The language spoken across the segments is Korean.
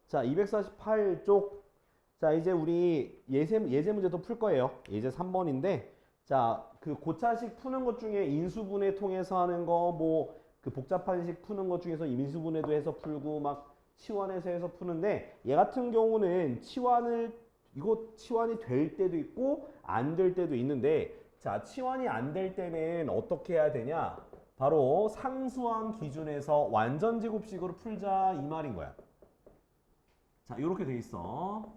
자, 248쪽. 자, 이제 우리 예제 문제도 풀 거예요. 예제 3번인데, 자, 그 고차식 푸는 것 중에 인수분해 통해서 하는 거, 뭐, 그 복잡한 식 푸는 것 중에서 인수분해도 해서 풀고, 막, 치환해서 해서 푸는데, 얘 같은 경우는 이거 치환이 될 때도 있고, 안 될 때도 있는데, 자, 치환이 안 될 때는 어떻게 해야 되냐? 바로 상수항 기준에서 완전 제곱식으로 풀자, 이 말인 거야. 자, 이렇게 돼 있어.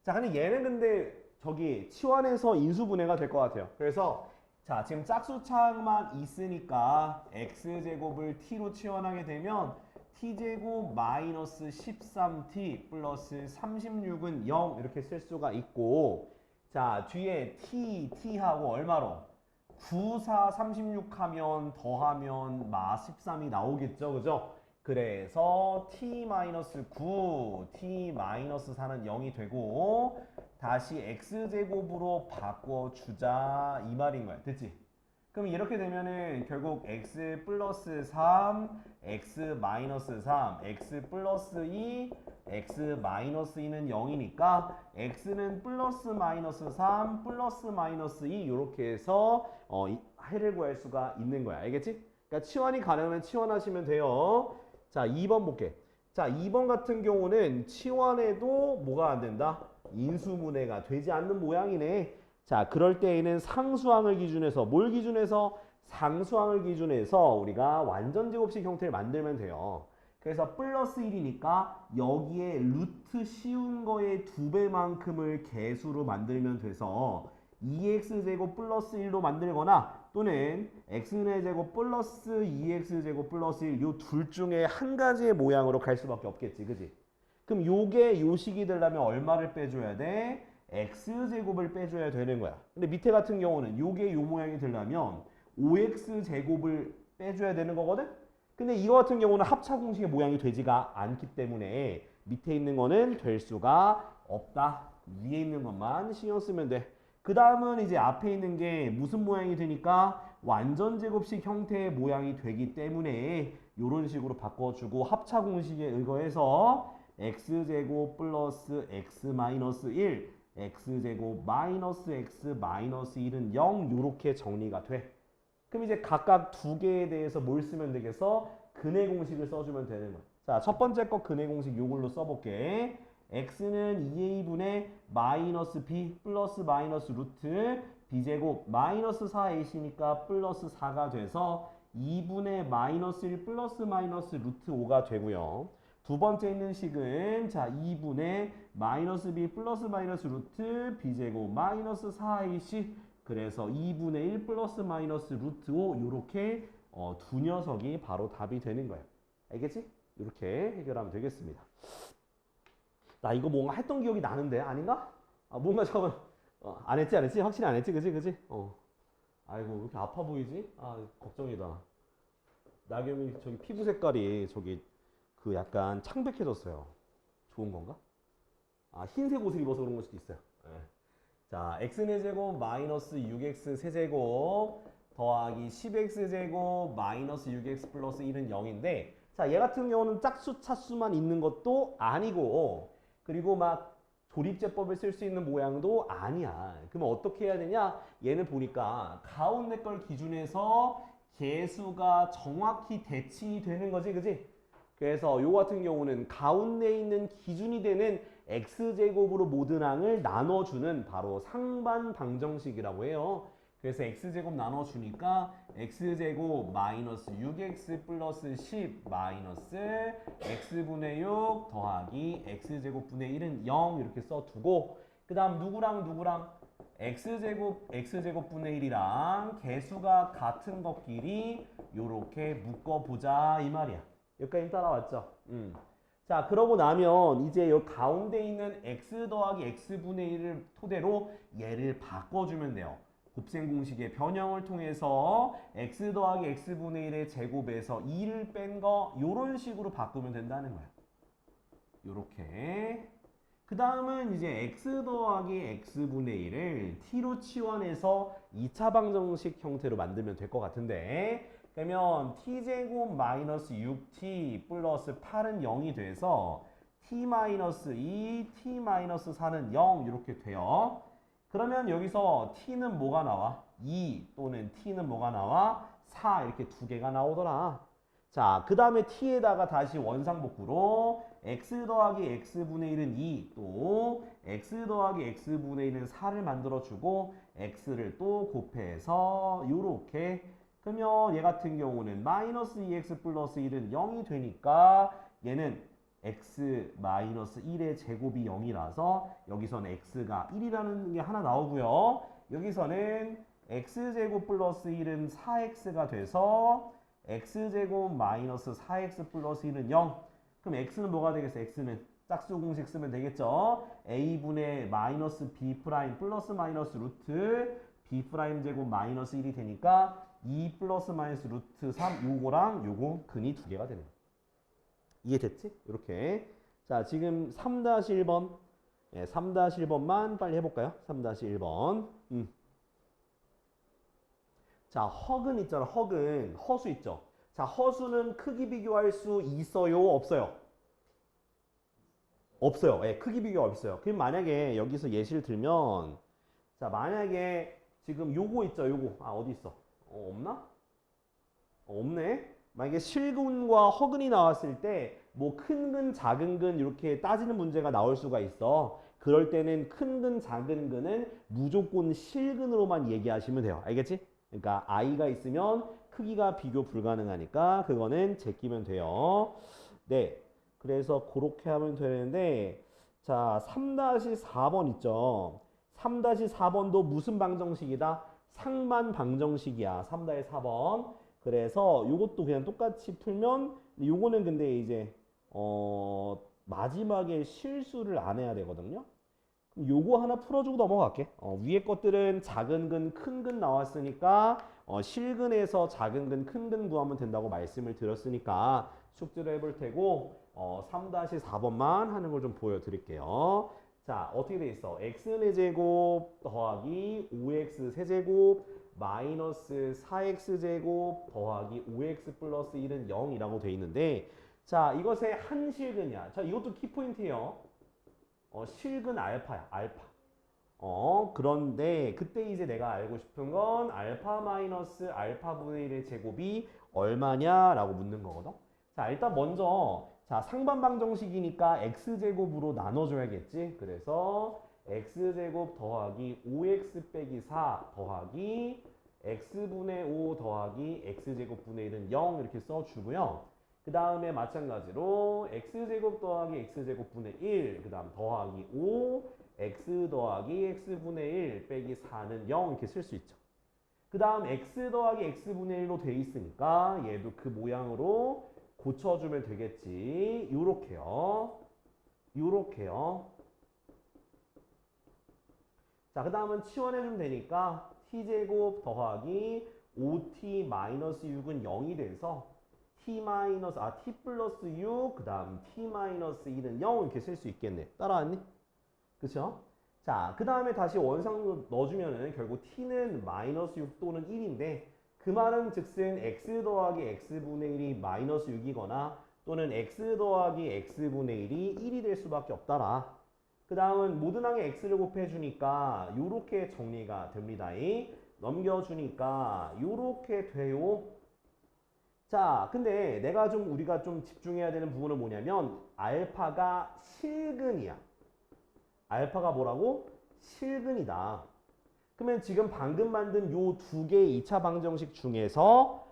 자, 근데 얘는 근데 저기 치환해서 인수분해가 될 것 같아요. 그래서 자, 지금 짝수차항만 있으니까 x제곱을 t로 치환하게 되면 t제곱 마이너스 13t 플러스 36은 0 이렇게 쓸 수가 있고, 자, 뒤에 t하고 얼마로? 9, 4, 36 하면 더하면 마 13이 나오겠죠. 그죠? 그래서 t-9, t-4는 0이 되고 다시 x제곱으로 바꿔주자 이 말인 거야. 됐지? 그럼 이렇게 되면은 결국 x 플러스 3, x 마이너스 3, x 플러스 2, x 마이너스 2는 0이니까 x는 플러스 마이너스 3, 플러스 마이너스 2 이렇게 해서 해를 구할 수가 있는 거야. 알겠지? 그러니까 치환이 가능하면 치환하시면 돼요. 자, 2번 볼게. 자, 2번 같은 경우는 치환해도 뭐가 안 된다? 인수분해가 되지 않는 모양이네. 자, 그럴 때에는 상수항을 기준해서 뭘 기준해서? 상수항을 기준해서 우리가 완전 제곱식 형태를 만들면 돼요. 그래서 플러스 1이니까 여기에 루트 씌운 거의 2배만큼을 개수로 만들면 돼서 2x제곱 플러스 1로 만들거나 또는 x의 제곱 플러스 2x제곱 플러스 1 요 둘 중에 한 가지의 모양으로 갈 수밖에 없겠지. 그지? 그럼 요게 요식이 되려면 얼마를 빼줘야 돼? x제곱을 빼줘야 되는 거야. 근데 밑에 같은 경우는 요게 요 모양이 되려면 5x제곱을 빼줘야 되는 거거든? 근데 이거 같은 경우는 합차 공식의 모양이 되지가 않기 때문에 밑에 있는 거는 될 수가 없다. 위에 있는 것만 신경 쓰면 돼. 그 다음은 이제 앞에 있는 게 무슨 모양이 되니까 완전 제곱식 형태의 모양이 되기 때문에 이런 식으로 바꿔주고 합차 공식에 의거해서 x제곱 플러스 x 마이너스 1, x제곱 마이너스 x 마이너스 1은 0 이렇게 정리가 돼. 그럼 이제 각각 두 개에 대해서 뭘 쓰면 되겠어? 근해 공식을 써주면 되는 거야. 자, 첫 번째 거 근해 공식 이걸로 써볼게. x는 2a분의 마이너스 b 플러스 마이너스 루트 b제곱 마이너스 4ac니까 플러스 4가 돼서 2분의 마이너스 1 플러스 마이너스 루트 5가 되고요. 두 번째 있는 식은 자 2분의 마이너스 b 플러스 마이너스 루트 b제곱 마이너스 4ac 그래서 2분의 1 플러스 마이너스 루트 5 이렇게 두 녀석이 바로 답이 되는 거예요. 알겠지? 이렇게 해결하면 되겠습니다. 나 이거 뭔가 했던 기억이 나는데 아닌가? 아 뭔가 잠깐 안 했지 안 했지? 확실히 안 했지 그지 그지? 아이고 왜 이렇게 아파 보이지? 아 걱정이다. 나겸이 저기 피부 색깔이 저기 그 약간 창백해졌어요. 좋은 건가? 아 흰색 옷을 입어서 그런 걸 수도 있어요. 네. 자 x의 제곱 마이너스 6x 세제곱 더하기 10x제곱 마이너스 6x 플러스 1은 0인데 자 얘 같은 경우는 짝수 차수만 있는 것도 아니고 그리고 막 조립제법을 쓸 수 있는 모양도 아니야. 그러면 어떻게 해야 되냐? 얘는 보니까 가운데 걸 기준해서 개수가 정확히 대칭이 되는 거지, 그지? 그래서 요 같은 경우는 가운데 있는 기준이 되는 x제곱으로 모든 항을 나눠주는 바로 상반 방정식이라고 해요. 그래서 x제곱 나눠주니까 x제곱 마이너스 6x 플러스 10 마이너스 x분의 6 더하기 x제곱분의 1은 0 이렇게 써두고 그 다음 누구랑 x제곱분의 1이랑 개수가 같은 것끼리 요렇게 묶어보자 이 말이야. 여기까지 따라왔죠? 자 그러고 나면 이제 요 가운데 있는 x 더하기 x분의 1을 토대로 얘를 바꿔주면 돼요. 곱셈 공식의 변형을 통해서 x 더하기 x분의 1의 제곱에서 2를 뺀 거 요런 식으로 바꾸면 된다는 거야. 요렇게. 그 다음은 이제 x 더하기 x분의 1을 t로 치환해서 2차 방정식 형태로 만들면 될 것 같은데 그러면 t제곱 마이너스 6t 플러스 8은 0이 돼서 t-2, t-4는 0 이렇게 돼요. 그러면 여기서 t는 뭐가 나와? 2 또는 t는 뭐가 나와? 4 이렇게 두 개가 나오더라. 자, 그 다음에 t에다가 다시 원상복구로 x 더하기 x분의 1은 2, 또 x 더하기 x분의 1은 4를 만들어주고 x를 또 곱해서 요렇게. 그러면 얘 같은 경우는 마이너스 2x 플러스 1은 0이 되니까 얘는 x 마이너스 1의 제곱이 0이라서 여기서는 x가 1이라는 게 하나 나오고요. 여기서는 x제곱 플러스 1은 4x가 돼서 x제곱 마이너스 4x 플러스 1은 0. 그럼 x는 뭐가 되겠어? x는 짝수 공식 쓰면 되겠죠? a분의 마이너스 b 프라임 플러스 마이너스 루트 b 프라임 제곱 마이너스 1이 되니까 2 플러스 마이너스 루트 3 요거랑 요거 근이 두 개가 되네. 이해됐지? 이렇게. 자, 지금 3-1번. 예, 3-1번만 빨리 해볼까요? 3-1번. 자, 허근 있잖아. 허근. 허수 있죠. 자, 허수는 크기 비교할 수 있어요? 없어요? 없어요. 예, 크기 비교가 없어요. 그럼 만약에 여기서 예시를 들면, 자, 만약에 지금 요거 있죠. 요거. 아, 어디 있어? 없나? 없네. 만약에 실근과 허근이 나왔을 때 뭐 큰 근, 작은 근 이렇게 따지는 문제가 나올 수가 있어. 그럴 때는 큰 근, 작은 근은 무조건 실근으로만 얘기하시면 돼요. 알겠지? 그러니까 i가 있으면 크기가 비교 불가능하니까 그거는 제끼면 돼요. 네. 그래서 그렇게 하면 되는데 자, 3-4번 있죠. 3-4번도 무슨 방정식이다? 상반 방정식이야. 3-4번. 그래서 요것도 그냥 똑같이 풀면 요거는 근데 이제 마지막에 실수를 안 해야 되거든요. 그럼 요거 하나 풀어주고 넘어갈게. 위에 것들은 작은 근, 큰 근 나왔으니까 실근에서 작은 근, 큰 근 구하면 된다고 말씀을 드렸으니까 숙제를 해볼 테고 3-4번만 하는 걸 좀 보여드릴게요. 자, 어떻게 돼 있어? x의 제곱 더하기 5x 세제곱 마이너스 4x 제곱 더하기 5x 플러스 1은 0이라고 돼 있는데 자, 이것의 한 실근이야. 자, 이것도 키포인트예요. 실근 알파야. 알파. 그런데 그때 이제 내가 알고 싶은 건 알파 마이너스 알파분의 1의 제곱이 얼마냐라고 묻는 거거든. 자, 일단 먼저 자, 상반방정식이니까 x제곱으로 나눠줘야겠지. 그래서 x제곱 더하기 5x 빼기 4 더하기 x분의 5 더하기 x제곱분의 1은 0 이렇게 써주고요. 그 다음에 마찬가지로 x제곱 더하기 x제곱분의 1 그 다음 더하기 5 x 더하기 x분의 1 빼기 4는 0 이렇게 쓸 수 있죠. 그 다음 x 더하기 x분의 1로 돼 있으니까 얘도 그 모양으로 고쳐주면 되겠지. 요렇게요. 요렇게요. 자, 그 다음은 치환해주면 되니까 t제곱 더하기 5t-6은 0이 돼서 t 플러스 6, 그 다음 t-1은 0 이렇게 쓸 수 있겠네. 따라왔니? 그쵸? 자, 그 다음에 다시 원상으로 넣어주면은 결국 t는 마이너스 6 또는 1인데 그 말은 즉슨 x 더하기 x분의 1이 마이너스 6이거나 또는 x 더하기 x분의 1이 1이 될 수밖에 없다라. 그 다음은 모든 항에 x를 곱해주니까 요렇게 정리가 됩니다. 넘겨주니까 요렇게 돼요. 자, 근데 우리가 좀 집중해야 되는 부분은 뭐냐면 알파가 실근이야. 알파가 뭐라고? 실근이다. 그러면 지금 방금 만든 요 두 개의 2차 방정식 중에서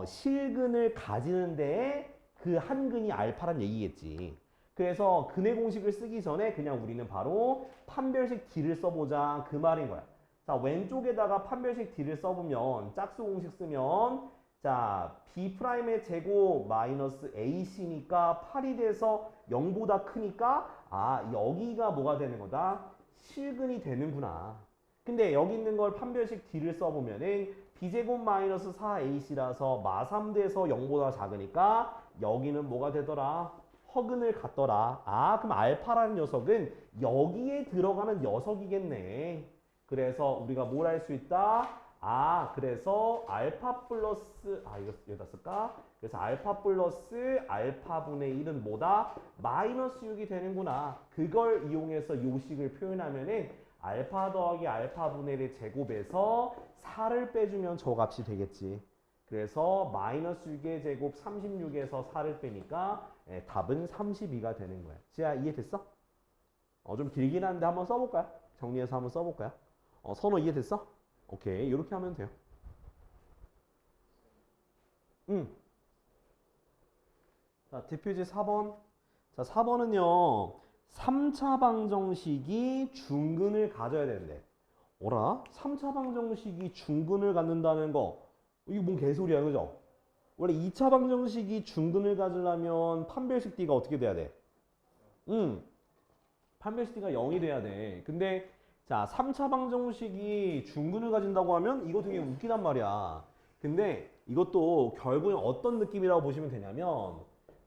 실근을 가지는데 그 한 근이 알파란 얘기겠지. 그래서 근의 공식을 쓰기 전에 그냥 우리는 바로 판별식 D를 써보자 그 말인 거야. 자, 왼쪽에다가 판별식 D를 써보면 짝수 공식 쓰면 자, B'의 제곱 마이너스 AC니까 8이 돼서 0보다 크니까 아, 여기가 뭐가 되는 거다? 실근이 되는구나. 근데 여기 있는 걸 판별식 D를 써보면은 B제곱 마이너스 4AC라서 마3돼서 0보다 작으니까 여기는 뭐가 되더라? 허근을 갖더라. 아, 그럼 알파라는 녀석은 여기에 들어가는 녀석이겠네. 그래서 우리가 뭘 할 수 있다? 그래서 알파 플러스 이거 여기다 쓸까? 그래서 알파 플러스 알파분의 1은 뭐다? 마이너스 6이 되는구나. 그걸 이용해서 요식을 표현하면은 알파 더하기 알파분의 1의 제곱에서 4를 빼주면 저 값이 되겠지. 그래서 마이너스 6의 제곱 36에서 4를 빼니까 답은 32가 되는 거야. 지아 이해됐어? 좀 길긴 한데 한번 써볼까요? 정리해서 한번 써볼까요? 선호 이해됐어? 오케이, 이렇게 하면 돼요. 자, 대표제 4번. 자, 4번은요. 3차 방정식이 중근을 가져야 되는데. 어라? 3차 방정식이 중근을 갖는다는 거. 이게 뭔 개소리야, 그죠? 원래 2차 방정식이 중근을 가지려면 판별식 D가 어떻게 돼야 돼? 판별식 D가 0이 돼야 돼. 근데 자, 3차 방정식이 중근을 가진다고 하면 이거 되게 웃기단 말이야. 근데 이것도 결국엔 어떤 느낌이라고 보시면 되냐면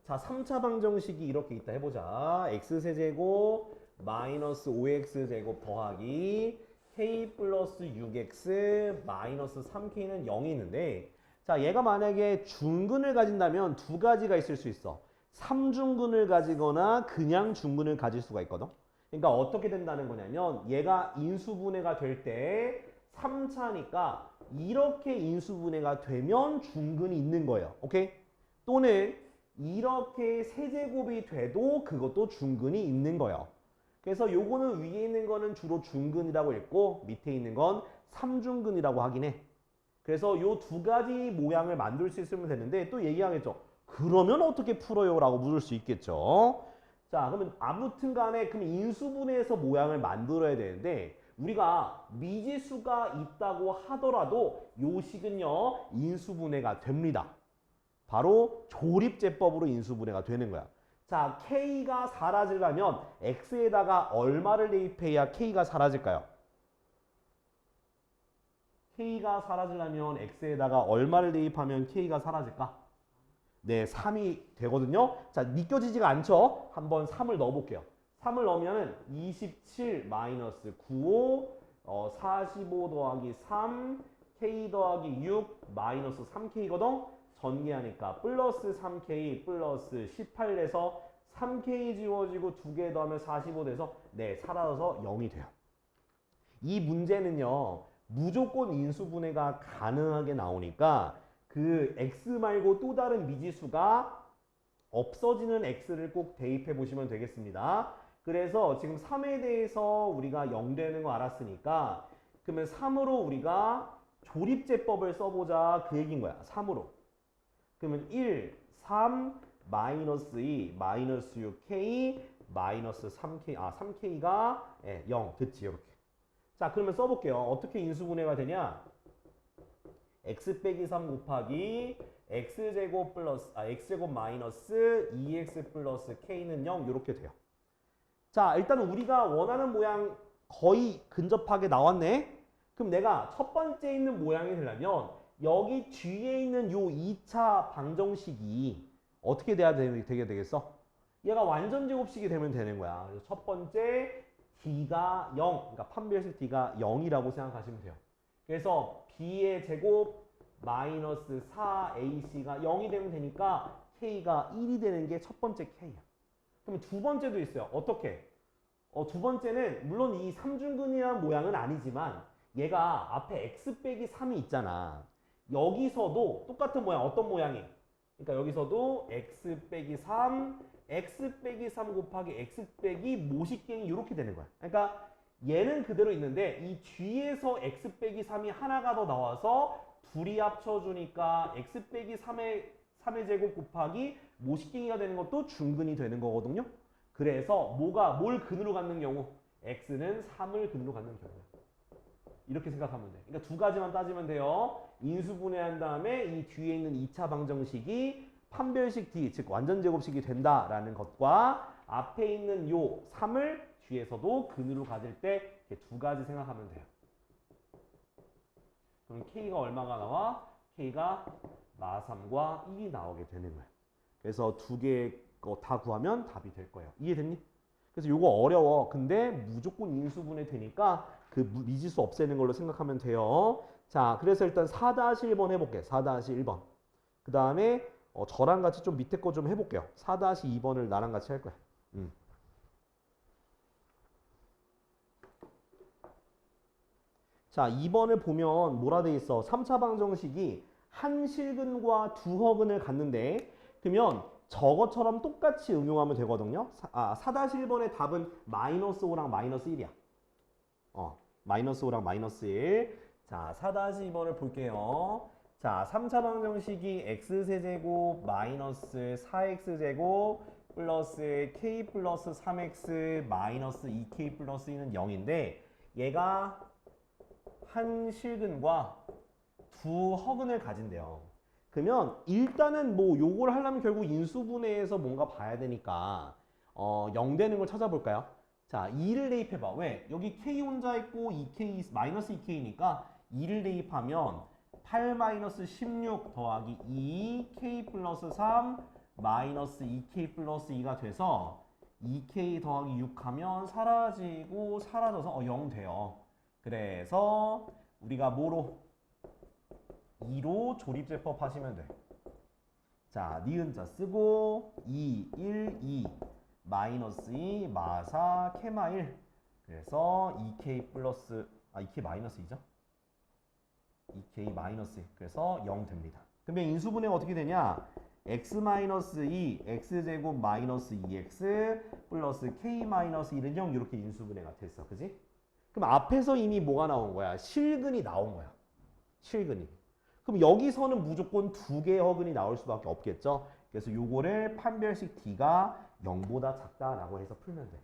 자, 3차 방정식이 이렇게 있다 해보자. x세제곱 마이너스 5x제곱 더하기 k 플러스 6x 마이너스 3k는 0이 있는데 자, 얘가 만약에 중근을 가진다면 두 가지가 있을 수 있어. 3중근을 가지거나 그냥 중근을 가질 수가 있거든. 그러니까 어떻게 된다는 거냐면 얘가 인수분해가 될 때 3차니까 이렇게 인수분해가 되면 중근이 있는 거예요. 오케이? 또는 이렇게 세제곱이 돼도 그것도 중근이 있는 거예요. 그래서 요거는 위에 있는 거는 주로 중근이라고 읽고 밑에 있는 건 3중근이라고 하긴 해. 그래서 요 두 가지 모양을 만들 수 있으면 되는데 또 얘기하겠죠. 그러면 어떻게 풀어요? 라고 물을 수 있겠죠. 자, 그러면 아무튼 간에 그럼 인수분해에서 모양을 만들어야 되는데 우리가 미지수가 있다고 하더라도 요 식은요 인수분해가 됩니다. 바로 조립제법으로 인수분해가 되는 거야. 자, K가 사라지려면 X에다가 얼마를 대입해야 K가 사라질까요? K가 사라지려면 X에다가 얼마를 대입하면 K가 사라질까? 네, 3이 되거든요. 자, 믿겨지지가 않죠? 한번 3을 넣어볼게요. 3을 넣으면 27 마이너스 95, 45 더하기 3, K 더하기 6 마이너스 3K거든? 전개하니까 플러스 3K 플러스 18에서 3K 지워지고 2개 더하면 45 돼서 네, 사라져서 0이 돼요. 이 문제는요, 무조건 인수분해가 가능하게 나오니까 그 x 말고 또 다른 미지수가 없어지는 x를 꼭 대입해 보시면 되겠습니다. 그래서 지금 3에 대해서 우리가 0 되는 거 알았으니까 그러면 3으로 우리가 조립제법을 써보자 그 얘기인 거야. 3으로. 그러면 1, 3, 마이너스 2, 마이너스 6k, 마이너스 3k, 3k가 0. 됐지, 이렇게. 자, 그러면 써볼게요. 어떻게 인수분해가 되냐? x 빼기 3 곱하기 x제곱 플러스 x제곱 마이너스 2x 플러스 k는 0 이렇게 돼요. 자, 일단은 우리가 원하는 모양 거의 근접하게 나왔네. 그럼 내가 첫 번째 있는 모양이 되려면 여기 뒤에 있는 요 2차 방정식이 어떻게 돼야 되게 되겠어? 얘가 완전 제곱식이 되면 되는 거야. 그래서 첫 번째 d가 0, 그러니까 판별식 d가 0이라고 생각하시면 돼요. 그래서 b의 제곱 마이너스 4ac가 0이 되면 되니까 k가 1이 되는 게 첫 번째 k야. 그럼 두 번째도 있어요. 어떻게? 두 번째는 물론 이 3중근이라는 모양은 아니지만 얘가 앞에 x 빼기 3이 있잖아. 여기서도 똑같은 모양, 어떤 모양이? 그러니까 여기서도 x 빼기 3, x 빼기 3 곱하기 x 빼기 모식갱이 이렇게 되는 거야. 그러니까 얘는 그대로 있는데 이 뒤에서 x 빼기 3이 하나가 더 나와서 둘이 합쳐주니까 x 빼기 3의 제곱 곱하기 모식갱이가 되는 것도 중근이 되는 거거든요. 그래서 뭘 근으로 갖는 경우? x는 3을 근으로 갖는 경우야. 이렇게 생각하면 돼. 그러니까 두 가지만 따지면 돼요. 인수분해한 다음에 이 뒤에 있는 2차 방정식이 판별식 D, 즉 완전 제곱식이 된다라는 것과 앞에 있는 요 3을 뒤에서도 근으로 가질 때 이렇게 두 가지 생각하면 돼요. 그럼 K가 얼마가 나와? K가 마3과 1이 나오게 되는 거예요. 그래서 두 개 거 다 구하면 답이 될 거예요. 이해됐니? 그래서 요거 어려워. 근데 무조건 인수분해 되니까 그 미지수 없애는 걸로 생각하면 돼요. 자, 그래서 일단 4-1번 해볼게. 4-1번. 그 다음에 저랑 같이 좀 밑에 거 좀 해볼게요. 4-2번을 나랑 같이 할 거야. 자, 2번을 보면 뭐라 돼 있어? 3차 방정식이 한 실근과 두 허근을 갖는데 그러면 저것처럼 똑같이 응용하면 되거든요. 4-1번의 답은 -5랑 -1이야. -5랑 -1. 자, 4-2번을 볼게요. 자, 3차 방정식이 x세제곱 마이너스 4x제곱 플러스 k 플러스 3x 마이너스 2k 플러스 2는 0인데 얘가 한 실근과 두 허근을 가진대요. 그러면 일단은 뭐 요걸 하려면 결국 인수분해에서 뭔가 봐야 되니까 0 되는 걸 찾아볼까요? 자, 2를 대입해봐. 왜? 여기 k 혼자 있고 2k 마이너스 2k니까 2를 대입하면 8-16 더하기 2k 플러스 3 마이너스 2k 플러스 2가 돼서 2k 더하기 6 하면 사라지고 사라져서 0 돼요. 그래서 우리가 뭐로? 2로 조립제법 하시면 돼. 자, 니은자 쓰고 2, 1, 2 마이너스 2, 마사, 케마 1 그래서 2k 플러스 2k 마이너스 2죠? 2k 마이너스 2 그래서 0 됩니다. 그러면 인수분해 어떻게 되냐? x 마이너스 2, x제곱 마이너스 2x 플러스 k 마이너스 1은 0 이렇게 인수분해가 됐어. 그지? 그럼 앞에서 이미 뭐가 나온 거야? 실근이 나온 거야. 실근이. 그럼 여기서는 무조건 두 개의 허근이 나올 수밖에 없겠죠. 그래서 요거를 판별식 D가 0보다 작다라고 해서 풀면 돼.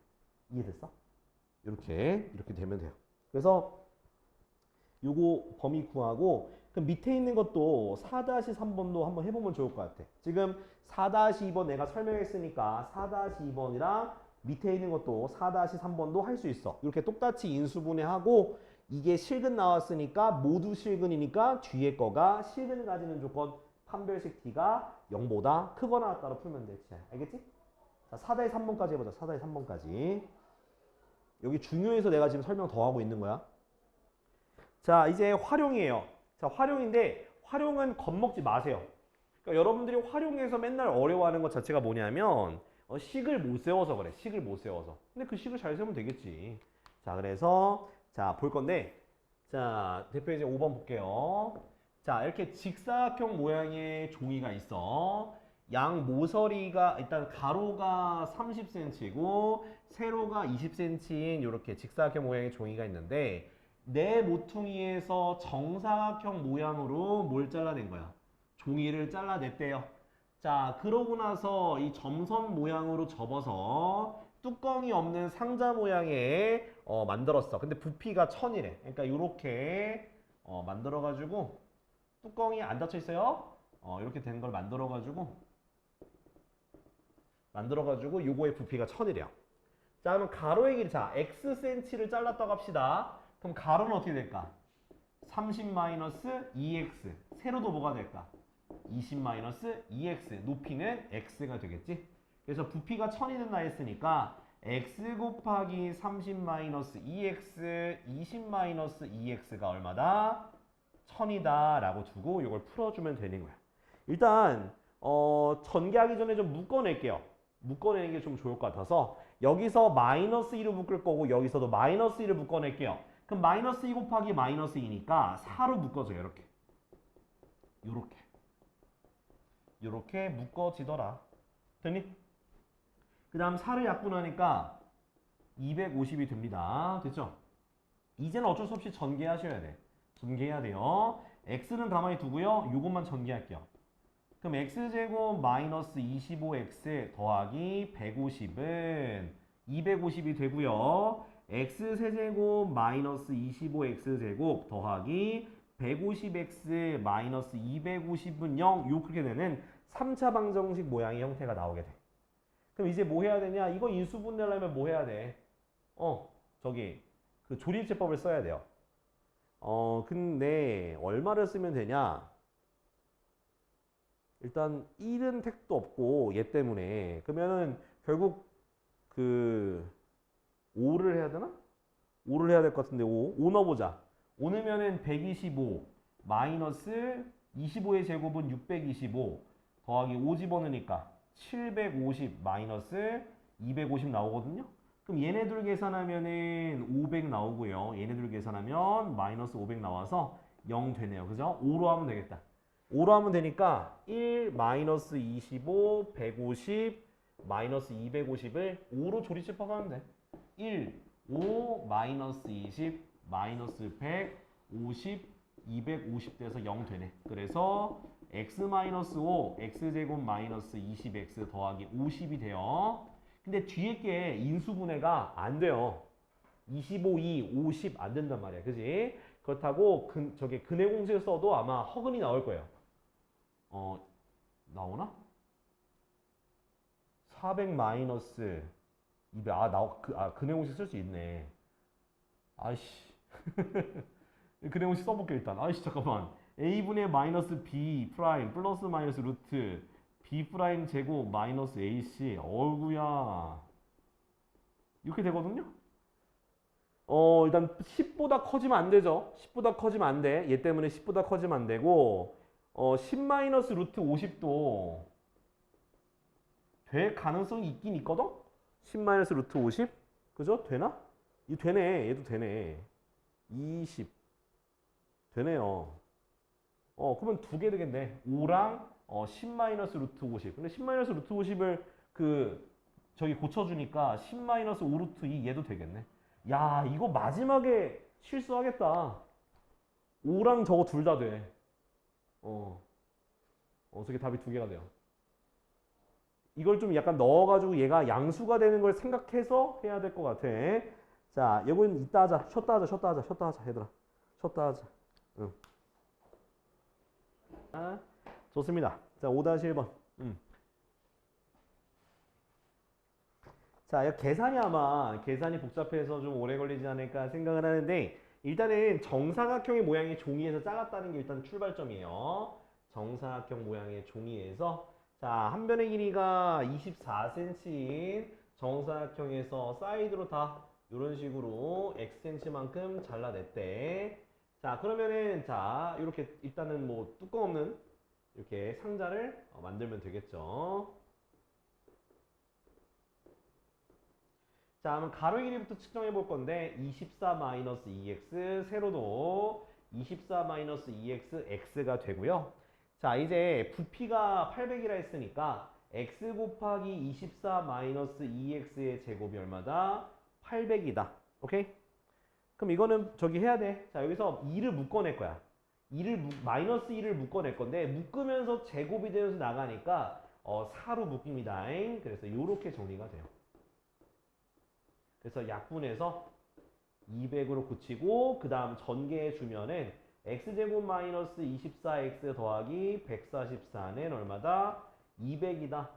이해됐어? 이렇게 되면 돼요. 그래서 요거 범위 구하고 그럼 밑에 있는 것도 4-3번도 한번 해보면 좋을 것 같아. 지금 4-2번 내가 설명했으니까 4-2번이랑 밑에 있는 것도 4-3번도 할 수 있어. 이렇게 똑같이 인수분해하고 이게 실근 나왔으니까 모두 실근이니까 뒤에 거가 실근 가지는 조건 판별식 D가 0보다 크거나 따로 풀면 되지. 알겠지? 자, 4-3번까지 해보자. 4-3번까지. 여기 중요해서 내가 지금 설명 더 하고 있는 거야. 자, 이제 활용이에요. 자, 활용인데 활용은 겁먹지 마세요. 그러니까 여러분들이 활용해서 맨날 어려워하는 것 자체가 뭐냐면 식을 못 세워서 그래. 식을 못 세워서. 근데 그 식을 잘 세우면 되겠지. 자, 그래서 자, 볼 건데 자, 대표 이제 5번 볼게요. 자, 이렇게 직사각형 모양의 종이가 있어. 양 모서리가 일단 가로가 30cm고 세로가 20cm인 이렇게 직사각형 모양의 종이가 있는데 내 모퉁이에서 정사각형 모양으로 뭘 잘라낸 거야? 종이를 잘라냈대요. 자, 그러고 나서 이 점선 모양으로 접어서 뚜껑이 없는 상자 모양의 만들었어. 근데 부피가 1000이래. 그러니까 이렇게 만들어가지고 뚜껑이 안 닫혀 있어요. 이렇게 된 걸 만들어가지고 요거의 부피가 1000이래요. 자, 그러면 가로의 길이 자 xcm를 잘랐다고 합시다. 그럼 가로는 어떻게 될까? 30-2x 세로도 뭐가 될까? 20-2x 높이는 x가 되겠지? 그래서 부피가 1000이 된다 했으니까 x 곱하기 30-2x 20-2x가 얼마다? 1000이다 라고 두고 이걸 풀어주면 되는 거야. 일단 전개하기 전에 좀 묶어낼게요. 묶어내는 게 좀 좋을 것 같아서 여기서 마이너스 2로 묶을 거고 여기서도 마이너스 2를 묶어낼게요. 그럼 마이너스 2 곱하기 마이너스 2니까 4로 묶어줘요. 이렇게 묶어지더라. 됐니? 그 다음 4를 약분하니까 250이 됩니다. 됐죠? 이제는 어쩔 수 없이 전개하셔야 돼. 전개해야 돼요. x는 가만히 두고요. 요것만 전개할게요. 그럼 x제곱 마이너스 25x 더하기 150은 250이 되고요. x세제곱 마이너스 25x제곱 더하기 150x 마이너스 250은 0 이렇게 되는 3차 방정식 모양의 형태가 나오게 돼. 그럼 이제 뭐 해야 되냐? 이거 인수분해하려면 뭐 해야 돼? 그 조립제법을 써야 돼요. 근데 얼마를 쓰면 되냐? 일단 1은 택도 없고 얘 때문에 그러면은 결국 그 5를 해야 되나? 5를 해야 될 것 같은데 5 넣어보자. 5 넣으면은 125 마이너스 25의 제곱은 625 더하기 5 집어넣으니까 750 마이너스 250 나오거든요. 그럼 얘네들 계산하면은 500 나오고요. 얘네들 계산하면 마이너스 500 나와서 0 되네요. 그죠? 5로 하면 되겠다. 5로 하면 되니까 1 마이너스 25 150 마이너스 250을 5로 조리집합하면 돼. 1 5 마이너스 20 마이너스 150 250 돼서 0 되네. 그래서 x 마이너스 5 x제곱 마이너스 20x 더하기 50이 돼요. 근데 뒤에 게 인수분해가 안 돼요. 25, 2, 50 안 된단 말이야. 그지? 그렇다고 저게 근해 공식을 써도 아마 허근이 나올 거예요. 나오나? 400 마이너스 200. 근해 공식 쓸 수 있네. 아이씨. 근해 공식 써볼게 일단. 아이씨 잠깐만. a분의 마이너스 b 프라임 플러스 마이너스 루트 b 프라임 제곱 마이너스 ac. 어이구야. 이렇게 되거든요. 일단 10보다 커지면 안 되죠. 10보다 커지면 안 돼. 얘 때문에 10보다 커지면 안 되고 10 마이너스 루트 50도 될 가능성이 있긴 있거든? 10 마이너스 루트 50? 그죠? 되나? 이 되네. 얘도 되네. 20 되네요. 그러면 두 개 되겠네. 5랑 10 마이너스 루트 50. 근데 10 마이너스 루트 50을 저기 고쳐주니까 10 마이너스 5 루트 2 얘도 되겠네. 야, 이거 마지막에 실수하겠다. 5랑 저거 둘 다 돼. 저게 답이 두 개가 돼요. 이걸 좀 약간 넣어가지고 얘가 양수가 되는 걸 생각해서 해야 될 것 같아. 자, 이건 이따 하자. 쉬었다 하자, 얘들아. 쉬었다 하자. 응. 좋습니다. 자, 5-1번. 자, 이거 계산이 복잡해서 좀 오래 걸리지 않을까 생각을 하는데, 일단은 정사각형의 모양의 종이에서 작았다는 게 일단 출발점이에요. 정사각형 모양의 종이에서, 자, 한 변의 길이가 24cm인 정사각형에서 사이드로 다 이런 식으로 xcm만큼 잘라냈대. 자, 그러면은, 자, 이렇게 일단은 뭐 뚜껑 없는 이렇게 상자를 만들면 되겠죠. 자, 그럼 가로 길이부터 측정해 볼 건데 24-2x 세로도 24-2x x가 되고요. 자, 이제 부피가 800이라 했으니까 x 곱하기 24-2x의 제곱이 얼마다? 800이다. 오케이? 그럼 이거는 저기 해야 돼. 자, 여기서 2를 묶어낼 거야. 마이너스 2를 묶어낼 건데 묶으면서 제곱이 되면서 나가니까 4로 묶입니다. 그래서 이렇게 정리가 돼요. 그래서 약분해서 200으로 굳히고 그 다음 전개해 주면은 x제곱 마이너스 24x 더하기 144는 얼마다? 200이다.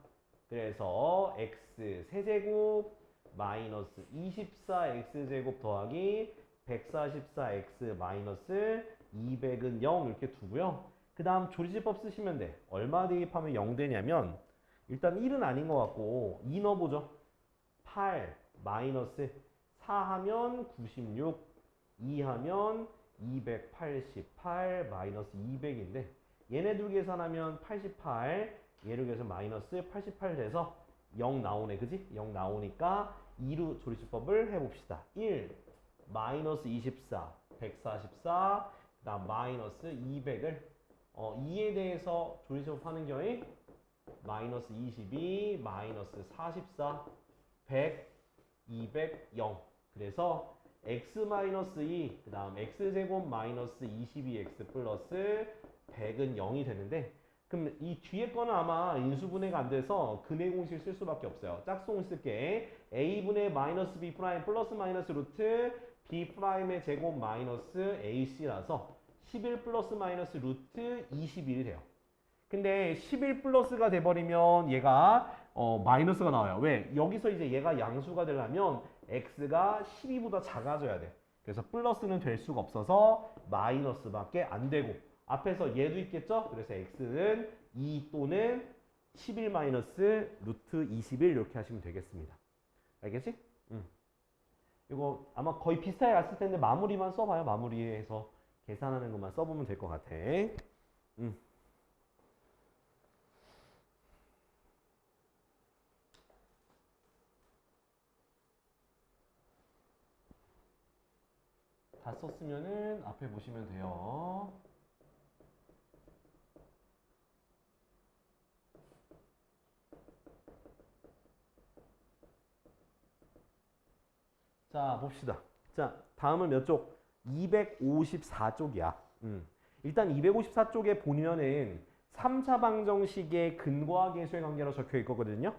그래서 x 세제곱 마이너스 24x제곱 더하기 144x 마이너스 200은 0 이렇게 두고요. 그 다음 조리제법 쓰시면 돼. 얼마 대입하면 0 되냐면 일단 1은 아닌 것 같고 2 넣어보죠. 8 마이너스 4 하면 96, 2 하면 288 마이너스 200인데 얘네들 계산하면 88, 얘를 계산 마이너스 88 돼서 0 나오네. 그지? 0 나오니까 2로 조리수법을 해봅시다. 1 마이너스 24 144 그다음 마이너스 200을 2에 대해서 조리수법 하는 경우에 마이너스 22 마이너스 44 100 200, 0. 그래서 x-2, 그 다음 x제곱 마이너스 22x 플러스 100은 0이 되는데 그럼 이 뒤에 거는 아마 인수분해가 안 돼서 근해 공식 쓸 수밖에 없어요. 짝송을 쓸게. a분의 마이너스 b 프라임 플러스 마이너스 루트 b 프라임의 제곱 마이너스 ac라서 11 플러스 마이너스 루트 21이 돼요. 근데 11 플러스가 돼버리면 얘가 마이너스가 나와요. 왜? 여기서 이제 얘가 양수가 되려면 x가 12보다 작아져야 돼. 그래서 플러스는 될 수가 없어서 마이너스밖에 안 되고 앞에서 얘도 있겠죠? 그래서 x는 2 또는 11 마이너스 루트 21 이렇게 하시면 되겠습니다. 알겠지? 이거 아마 거의 비슷하게 갔을 텐데 마무리만 써봐요. 마무리해서 계산하는 것만 써보면 될 것 같아. 다 썼으면은 앞에 보시면 돼요. 자, 봅시다. 자, 다음은 몇 쪽? 254쪽이야. 일단 254쪽에 보면은 3차 방정식의 근거와 계수의 관계로 적혀 있거든요.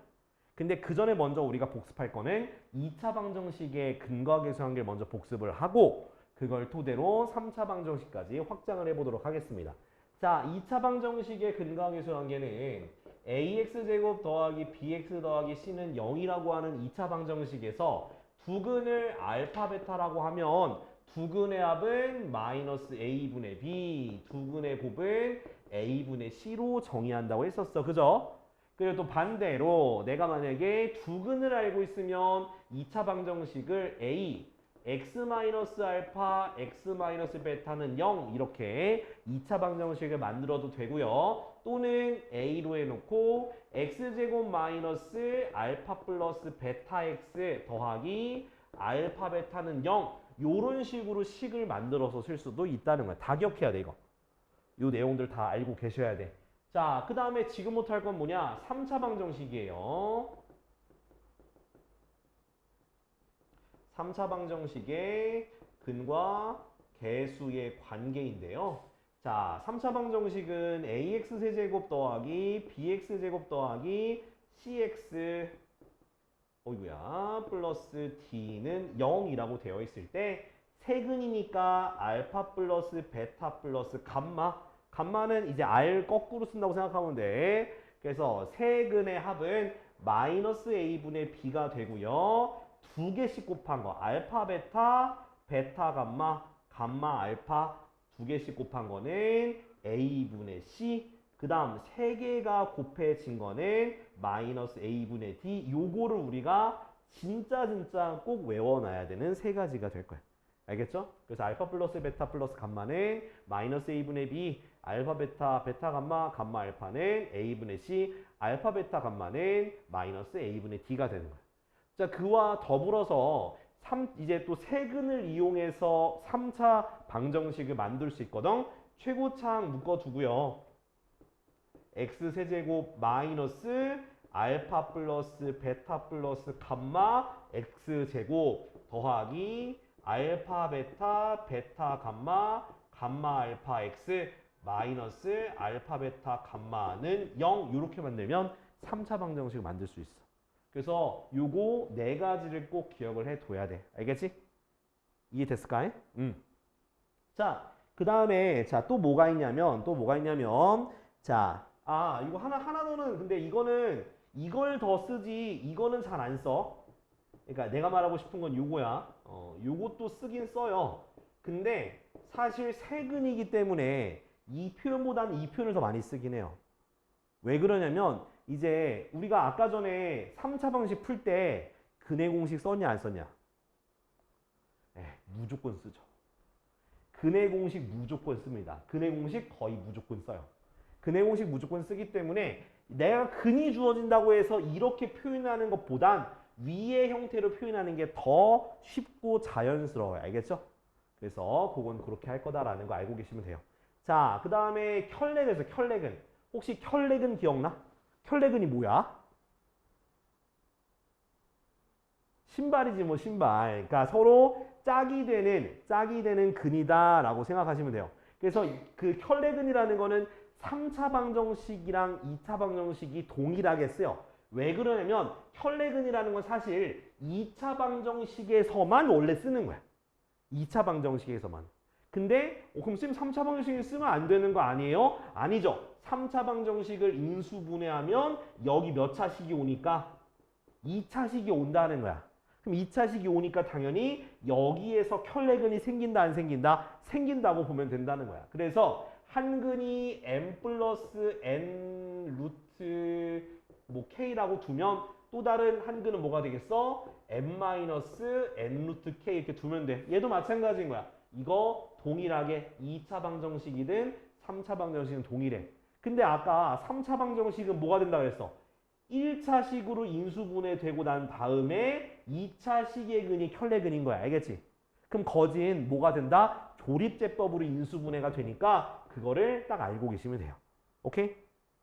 근데 그 전에 먼저 우리가 복습할 거는 2차 방정식의 근거와 계수 관계를 먼저 복습을 하고 그걸 토대로 3차 방정식까지 확장을 해보도록 하겠습니다. 자, 2차 방정식의 근거와 계수 관계는 ax제곱 더하기 bx 더하기 c는 0이라고 하는 2차 방정식에서 두근을 알파 베타라고 하면 두근의 합은 마이너스 a분의 b, 두근의 곱은 a분의 c로 정의한다고 했었어. 그죠? 그리고 또 반대로 내가 만약에 두근을 알고 있으면 2차 방정식을 a, x-알파, x-베타는 0 이렇게 2차 방정식을 만들어도 되고요. 또는 a로 해놓고 x제곱 마이너스 알파 플러스 베타 x 더하기 알파 베타는 0 요런 식으로 식을 만들어서 쓸 수도 있다는 거야. 다 기억해야 돼 이거. 요 내용들 다 알고 계셔야 돼. 자, 그 다음에 지금부터 할 건 뭐냐? 3차 방정식이에요. 3차 방정식의 근과 계수의 관계인데요. 자, 3차 방정식은 ax세제곱 더하기 bx제곱 더하기 cx 플러스 d는 0이라고 되어 있을 때 세근이니까 알파 플러스 베타 플러스 감마는 이제 r 거꾸로 쓴다고 생각하면 돼. 그래서 세근의 합은 마이너스 a분의 b가 되고요. 두 개씩 곱한 거 알파 베타 베타 감마 알파 두 개씩 곱한 거는 a분의 c 그 다음 세 개가 곱해진 거는 마이너스 a분의 d 요거를 우리가 진짜 꼭 외워놔야 되는 세 가지가 될 거야. 알겠죠? 그래서 알파 플러스 베타 플러스 감마는 마이너스 a분의 b 알파 베타 베타 감마 알파는 a분의 c 알파 베타 감마는 마이너스 a분의 d가 되는 거야. 자, 그와 더불어서 이제 또 세근을 이용해서 3차 방정식을 만들 수 있거든. 최고차항 묶어두고요. x세제곱 마이너스 알파 플러스 베타 플러스 감마 x제곱 더하기 알파 베타 베타 감마 알파 x 마이너스 알파 베타 감마는 0 이렇게 만들면 3차 방정식을 만들 수 있어. 그래서 요거 네 가지를 꼭 기억을 해둬야 돼. 알겠지? 이해됐을까? 자, 그 다음에 자, 또 뭐가 있냐면 자, 이거 하나 더는 근데 이거는 이걸 더 쓰지 이거는 잘 안 써. 그러니까 내가 말하고 싶은 건 요거야. 요것도 쓰긴 써요. 근데 사실 세근이기 때문에 이 표현보다는 이 표현을 더 많이 쓰긴 해요. 왜 그러냐면 이제 우리가 아까 전에 3차 방식 풀 때 근해 공식 썼냐 안 썼냐? 무조건 쓰죠. 근해 공식 무조건 씁니다. 근해 공식 거의 무조건 써요. 근해 공식 무조건 쓰기 때문에 내가 근이 주어진다고 해서 이렇게 표현하는 것보단 위의 형태로 표현하는 게 더 쉽고 자연스러워요. 알겠죠? 그래서 그건 그렇게 할 거다라는 거 알고 계시면 돼요. 자, 그 다음에 켤레그에서 켤레근. 혹시 켤레근 기억나? 켤레근이 뭐야? 신발이지 뭐 신발. 그러니까 서로 짝이 되는 근이다라고 생각하시면 돼요. 그래서 그 켤레근이라는 거는 3차 방정식이랑 2차 방정식이 동일하게 쓰여. 왜 그러냐면 켤레근이라는 건 사실 2차 방정식에서만 원래 쓰는 거야. 2차 방정식에서만. 근데 그럼 쌤 3차 방정식을 쓰면 안 되는 거 아니에요? 아니죠. 3차 방정식을 인수분해하면 여기 몇 차식이 오니까 2차식이 온다는 거야. 그럼 2차식이 오니까 당연히 여기에서 켤레근이 생긴다 안 생긴다? 생긴다고 보면 된다는 거야. 그래서 한 근이 m 플러스 n 루트 뭐 k라고 두면 또 다른 한 근은 뭐가 되겠어? m 마이너스 n 루트 k 이렇게 두면 돼. 얘도 마찬가지인 거야. 이거 동일하게 2차 방정식이든 3차 방정식은 동일해. 근데 아까 3차 방정식은 뭐가 된다 그랬어? 1차식으로 인수분해되고 난 다음에 2차식의 근이 켤레근인 거야. 알겠지? 그럼 거진 뭐가 된다? 조립제법으로 인수분해가 되니까 그거를 딱 알고 계시면 돼요. 오케이?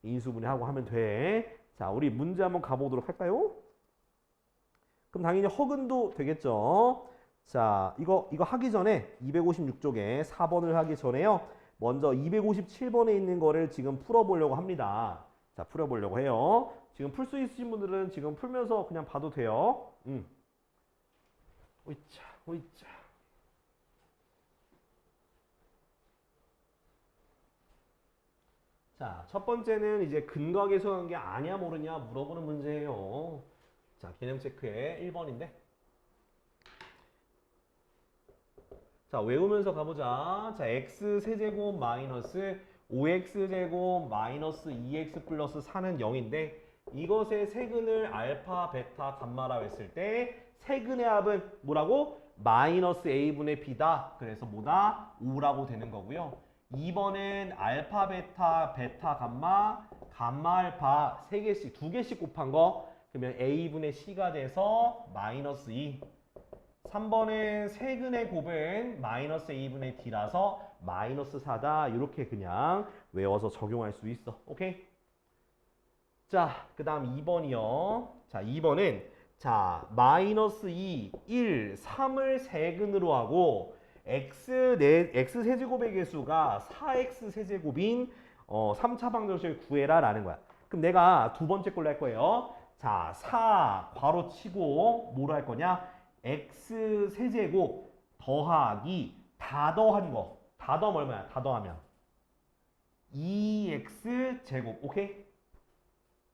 인수분해하고 하면 돼. 자, 우리 문제 한번 가보도록 할까요? 그럼 당연히 허근도 되겠죠. 자, 이거 하기 전에 256쪽에 4번을 하기 전에요. 먼저 257번에 있는 거를 지금 풀어보려고 합니다. 자, 풀어보려고 해요. 지금 풀 수 있으신 분들은 지금 풀면서 그냥 봐도 돼요. 오이차, 오이차. 자, 첫 번째는 이제 근거가 계속한 게 아냐 모르냐 물어보는 문제예요. 자, 개념 체크에 1번인데. 자, 외우면서 가보자. 자, x 세제곱 마이너스 5x제곱 마이너스 2x 플러스 4는 0인데 이것의 세근을 알파, 베타, 감마라고 했을 때 세근의 합은 뭐라고? 마이너스 a분의 b다. 그래서 뭐다? 5라고 되는 거고요. 2번은 알파, 베타, 베타, 감마, 감마, 알파 3개씩, 2개씩 곱한 거 그러면 a분의 c가 돼서 마이너스 2. 3번은 세근의 곱은 마이너스 a분의 d라서 마이너스 4다. 이렇게 그냥 외워서 적용할 수 있어. 오케이? 자, 그 다음 2번이요. 자, 2번은 자, 마이너스 2, 1, 3을 세근으로 하고 x 세제곱의 개수가 4x 세제곱인 3차 방정식을 구해라 라는 거야. 그럼 내가 두 번째 걸로 할 거예요. 자, 4 괄호 치고 뭐로 할 거냐? x 세제곱 더하기 다 더한 거. 다 더하면 얼마야? 다 더하면 2x 제곱. 오케이?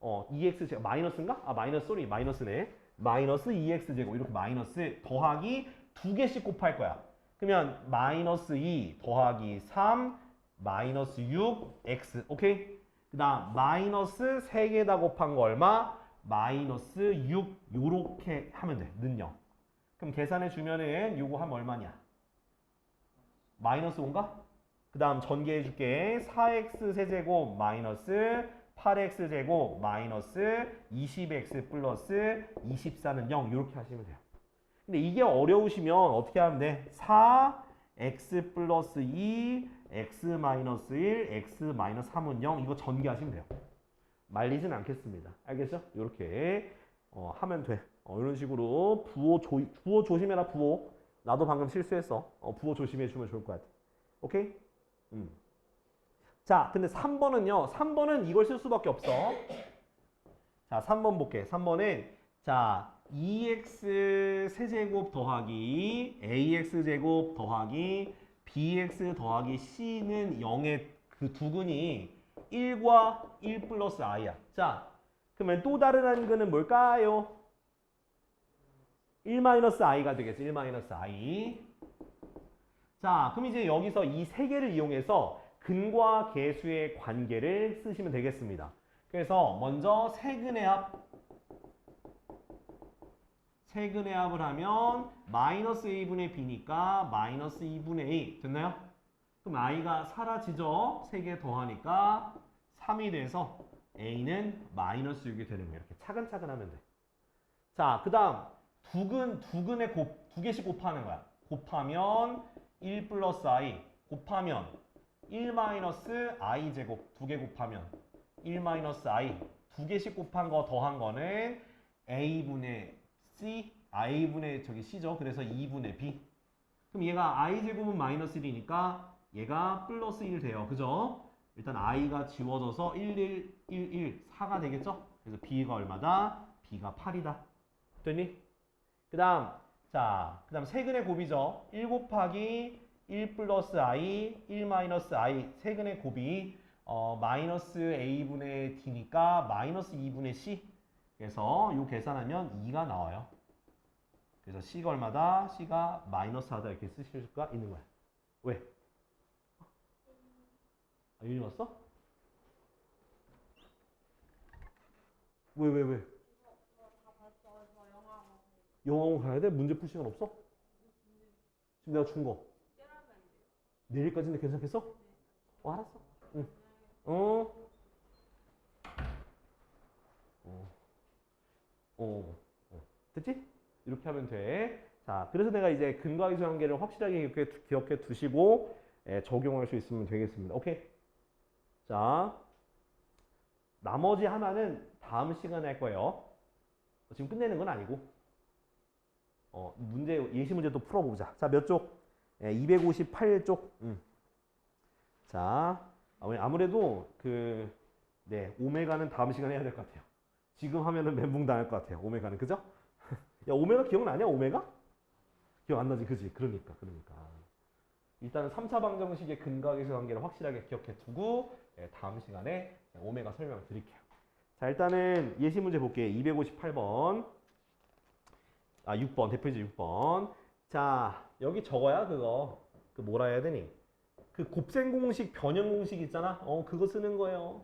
2x 제곱 마이너스인가? 아, 마이너스네. 마이너스 2x 제곱 이렇게 마이너스 더하기 2개씩 곱할 거야. 그러면 마이너스 2 더하기 3 마이너스 6x. 오케이? 그 다음 마이너스 3개다 곱한 거 얼마? 마이너스 6 요렇게 하면 돼. 는 0. 그럼 계산해 주면은 요거 하면 얼마냐? 마이너스 5인가? 그 다음 전개해 줄게. 4x 세제곱 마이너스 8x 제곱 마이너스 20x 플러스 24는 0 이렇게 하시면 돼요. 근데 이게 어려우시면 어떻게 하면 돼? 4x 플러스 2 x 마이너스 1 x 마이너스 3은 0 이거 전개하시면 돼요. 말리진 않겠습니다. 알겠죠? 이렇게 하면 돼. 이런 식으로 부호 조심해라. 부호. 나도 방금 실수했어. 부호 조심해 주면 좋을 것 같아. 오케이? 자, 근데 3번은요. 3번은 이걸 쓸 수밖에 없어. 자, 3번 볼게. 3번은 자, 2x 세제곱 더하기 ax 제곱 더하기 bx 더하기 c는 0의 그 두 근이 1과 1 플러스 i야. 자, 그러면 또 다른 한 근은 뭘까요? 1 마이너스 i가 되겠지. 1 마이너스 i. 자, 그럼 이제 여기서 이 세 개를 이용해서 근과 계수의 관계를 쓰시면 되겠습니다. 그래서 먼저 세근의 합을 하면 마이너스 a분의 b니까 마이너스 2분의 a 됐나요? 그럼 i가 사라지죠. 3개 더하니까 3이 돼서 a는 마이너스 6이 되는 거예요. 이렇게 차근차근 하면 돼. 자, 그 다음 두 근에 두 개씩 곱하는 거야. 곱하면 1 플러스 i 곱하면 1 마이너스 i 제곱 두 개 곱하면 1 마이너스 i 두 개씩 곱한 거 더한 거는 a분의 c i분의 저기 c죠. 그래서 2분의 b. 그럼 얘가 i 제곱은 마이너스 1이니까 얘가 플러스 1 돼요. 그죠? 일단 i가 지워져서 1, 1, 1, 1, 4가 되겠죠? 그래서 b가 얼마다? b가 8이다. 됐니? 그 다음 세근의 곱이죠. 1 곱하기 1 플러스 i, 1 마이너스 i 세근의 곱이 마이너스 a분의 d니까 마이너스 2분의 c. 그래서 요 계산하면 2가 나와요. 그래서 c가 얼마다? c가 마이너스 하다 이렇게 쓰실 수가 있는 거야. 왜? 아, 윤이 왔어? 왜? 영어학원 가야 돼? 문제 풀 시간 없어? 지금 내가 준 거. 내일까지는 괜찮겠어? 알았어. 응. 어. 어. 됐지? 이렇게 하면 돼. 자, 그래서 내가 이제 근거와 기술 관계를 확실하게 기억해 두시고 적용할 수 있으면 되겠습니다. 오케이? 자, 나머지 하나는 다음 시간에 할 거예요. 지금 끝내는 건 아니고. 예시 문제 또 풀어보자. 자, 몇 쪽? 258쪽. 자, 아무래도 오메가는 다음 시간에 해야 될 것 같아요. 지금 하면은 멘붕 당할 것 같아요. 오메가는. 그죠? 야, 오메가 기억나냐? 오메가? 기억 안 나지? 그지? 그러니까. 일단은 3차 방정식의 근각에서 관계를 확실하게 기억해 두고 다음 시간에 오메가 설명을 드릴게요. 자, 일단은 예시 문제 볼게요. 258번. 6번. 대표이제 6번. 자, 여기 적어야 그거. 그 뭐라 해야 되니? 그 곱셈 공식, 변형 공식 있잖아. 그거 쓰는 거예요.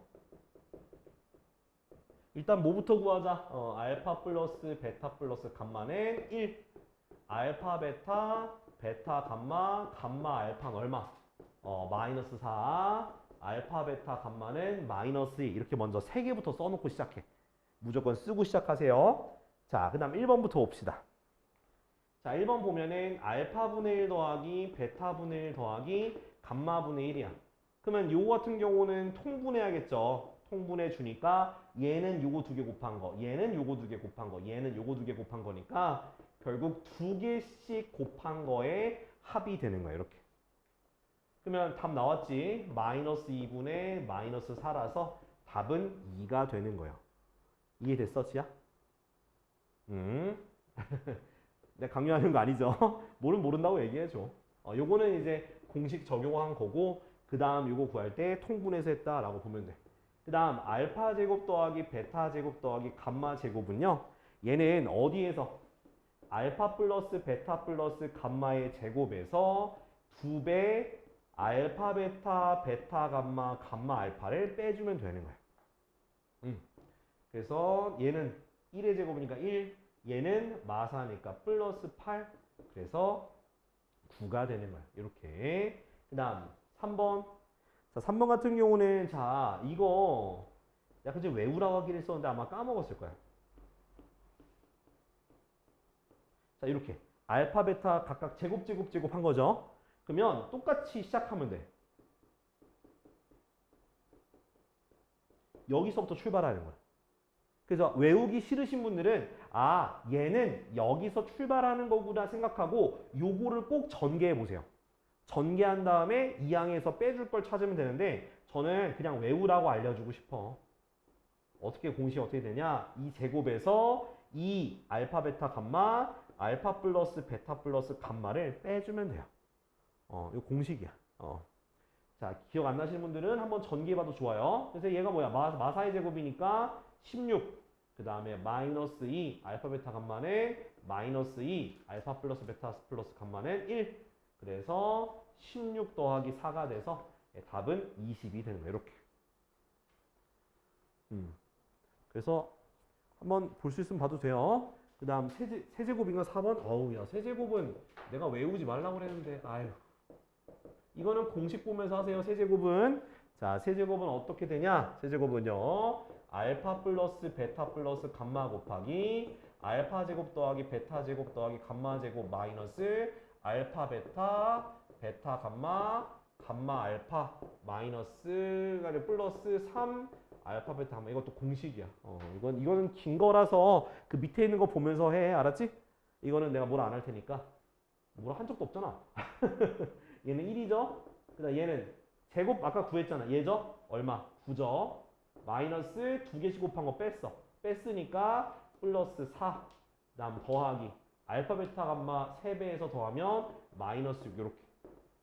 일단 뭐부터 구하자? 알파 플러스 베타 플러스 감마는 1. 알파 베타, 베타 감마, 감마 알파는 얼마? 마이너스 4. 알파 베타 감마는 마이너스 2. 이렇게 먼저 3개부터 써놓고 시작해. 무조건 쓰고 시작하세요. 자, 그 다음 1번부터 봅시다. 자, 1번 보면은 알파분의 1 더하기 베타분의 1 더하기 감마분의 1이야. 그러면 요거 같은 경우는 통분해야겠죠. 통분해 주니까 얘는 요거 2개 곱한 거, 얘는 요거 2개 곱한 거, 얘는 요거 2개 곱한 거니까 결국 2개씩 곱한 거에 합이 되는 거야. 이렇게. 그러면 답 나왔지? 마이너스 2분의 마이너스 4라서 답은 2가 되는 거예요. 이해됐어, 지야? 내가 강요하는 거 아니죠? 모른다고 얘기해줘. 요거는 이제 공식 적용한 거고, 그 다음 요거 구할 때 통분해서 했다라고 보면 돼. 그 다음 알파 제곱 더하기 베타 제곱 더하기 감마 제곱은요. 얘는 어디에서? 알파 플러스 베타 플러스 감마의 제곱에서 2배 알파 베타 베타 감마 감마 알파를 빼주면 되는 거야. 그래서 얘는 1의 제곱이니까 1, 얘는 마사니까 플러스 8, 그래서 9가 되는 거야. 이렇게. 그 다음 3번. 자, 3번 같은 경우는 자, 이거 야, 그제 외우라고 하긴 했었는데 아마 까먹었을 거야. 자, 이렇게 알파 베타 각각 제곱 한 거죠. 그러면 똑같이 시작하면 돼. 여기서부터 출발하는 거야. 그래서 외우기 싫으신 분들은 얘는 여기서 출발하는 거구나 생각하고 요거를 꼭 전개해 보세요. 전개한 다음에 2항에서 빼줄 걸 찾으면 되는데 저는 그냥 외우라고 알려주고 싶어. 공식이 어떻게 되냐? 이 제곱에서 이 알파 베타 감마 알파 플러스 베타 플러스 감마를 빼주면 돼요. 이거 공식이야. 자, 기억 안 나시는 분들은 한번 전개해봐도 좋아요. 그래서 얘가 뭐야? 마사의 제곱이니까 16. 그 다음에 마이너스 2 알파 베타 감마는 마이너스 2 알파 플러스 베타 플러스 감마는 1. 그래서 16 더하기 4가 돼서 답은 20이 되는 거예요. 이렇게. 그래서 한번 볼 수 있으면 봐도 돼요. 그 다음 세제곱인가 4번? 어우, 야, 세제곱은 내가 외우지 말라고 그랬는데, 아유. 이거는 공식 보면서 하세요. 세제곱은. 자, 세제곱은 어떻게 되냐? 세제곱은요. 알파 플러스 베타 플러스 감마 곱하기 알파 제곱 더하기 베타 제곱 더하기 감마 제곱 마이너스 알파 베타 베타 감마 감마 알파 마이너스가 플러스 3 알파 베타 감마. 이것도 공식이야. 이거는 긴 거라서 그 밑에 있는 거 보면서 해. 알았지? 이거는 내가 뭐라 안 할 테니까. 뭐라 한 적도 없잖아. 얘는 1이죠? 그 다음 얘는 제곱 아까 구했잖아. 얘죠? 얼마? 9죠? 마이너스 2개씩 곱한 거 뺐으니까 플러스 4. 그 다음 더하기 알파 베타 감마 3배에서 더하면 마이너스 6 이렇게.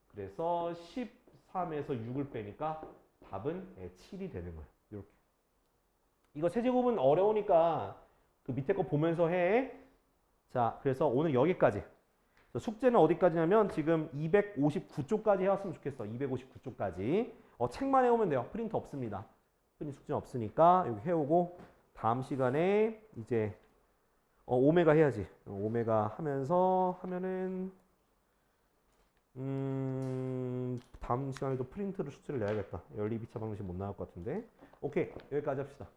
그래서 13에서 6을 빼니까 답은 7이 되는 거야. 이렇게. 이거 세제곱은 어려우니까 그 밑에 거 보면서 해. 자, 그래서 오늘 여기까지. 숙제는 어디까지냐면 지금 259쪽까지 해왔으면 좋겠어. 259쪽까지. 책만 해오면 돼요. 프린트 없습니다. 프린트 숙제는 없으니까 여기 해오고 다음 시간에 이제 오메가 해야지. 오메가 하면서 하면은 다음 시간에도 프린트로 수치를 내야겠다. 연립 2차 방정식 못 나올 것 같은데. 오케이, 여기까지 합시다.